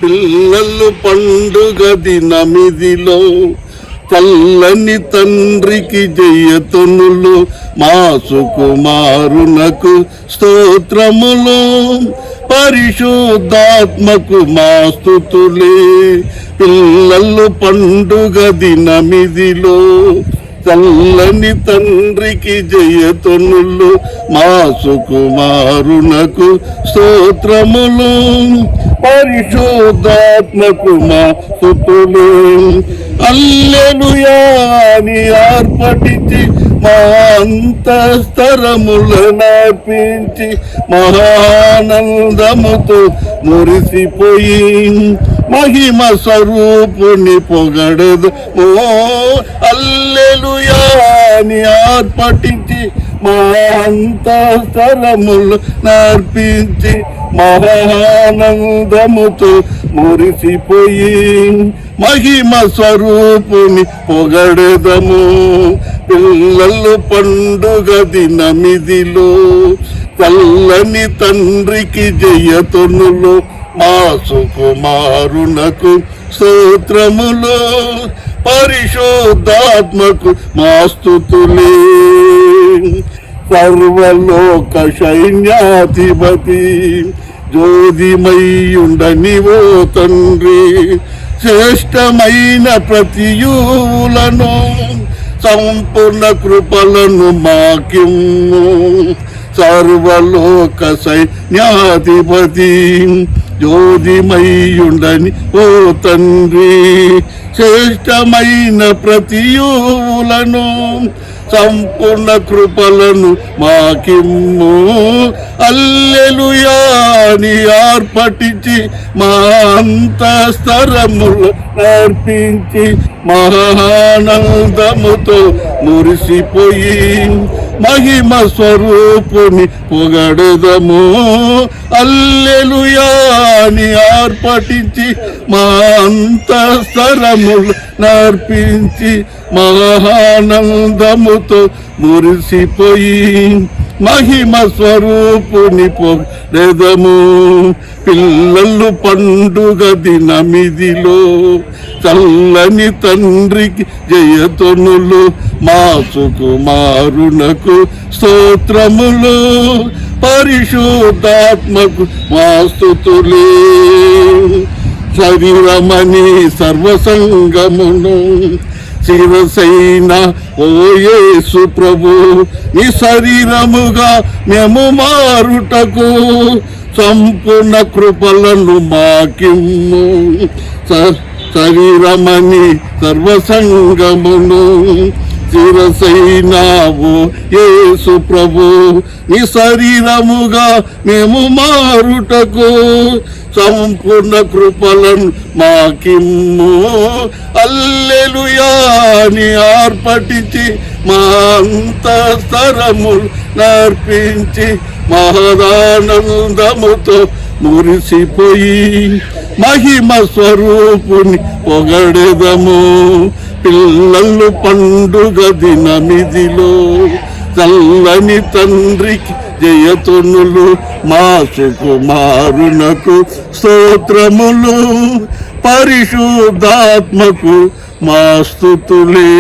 పిల్లలు పండుగ దినమిదిలో చల్లని తండ్రికి జయతునులు మా సుకుమారునకు స్తోత్రములు పరిశుద్ధాత్మకు మా స్తుతులే. పిల్లలు పండుగ దినమిదిలో చల్లని తండ్రికి జయతునులు మా సుకుమారునకు స్తోత్రములు పరిశుద్ధాత్మకు మా స్తుతులు. హల్లెలూయా అని ఆర్పటించి మా అంతఃస్థరములనార్పించి మహానందముతో మురిసిపోయి మహిమ స్వరూపుని పొగడదు. హల్లెలూయా అని ఆర్పటించి మా అంతఃస్థరములు నర్పించి మహానందముతో మురిసిపోయి మహిమ స్వరూపుని పొగడెదము. పిల్లలు పండుగ దినమిదిలో చల్లని తండ్రికి జయతునులు మా సుకుమారునకు స్తోత్రములు పరిశుద్ధాత్మకు మా స్తుతులే. సర్వలోక సైన్యాధిపతి జ్యోతిమయుండని ఓ తండ్రి శ్రేష్టమైన ప్రతియూలను సంపూర్ణ కృపలను మాకిమ్ము. సర్వలోక సైన్యాధిపతి జ్యోతిమయుండని ఓ తండ్రి శ్రేష్టమైన ప్రతియూలను సంపూర్ణ కృపలను మాకిమ్ము. హల్లెలూయా అని ఆర్పటించి మా అంతఃస్థరములు నర్పించి మహానందముతో మురిసిపోయి మహిమ స్వరూపుని పొగడెదము. హల్లెలూయా అని ఆర్పటించి మా అంతఃస్థరములు నర్పించి మహానందముతో మురిసిపోయి మహిమ స్వరూపుని పొగడెదము. పిల్లలు పండుగ దినమిదిలో చల్లని తండ్రికి జయతునులు మా సుకుమారునకు స్తోత్రములు పరిశుద్ధాత్మకు మా స్తుతులే. శరీరమని సర్వసంగమును శిరసైన ఓ యేసు ప్రభు నీ శరీరముగా మేము మారుటకు సంపూర్ణ కృపలను మాకిమ్ము. శరీరమని సర్వసంగమును శిరసైనావు యేసు ప్రభు నీ శరీరముగా మేము మారుటకు సంపూర్ణ కృపలను మాకిమ్ము. హల్లెలూయా అని ఆర్పటించి మా అంతఃస్థరములు నర్పించి మహదానందముతో మురిసిపోయి మహిమ స్వరూపుని పొగడెదము. పిల్లలు పండుగ దినమిదిలో చల్లని తండ్రికి జయతునులు మా సుకుమారునకు స్తోత్రములు పరిశుద్ధాత్మకు మా స్తుతులే.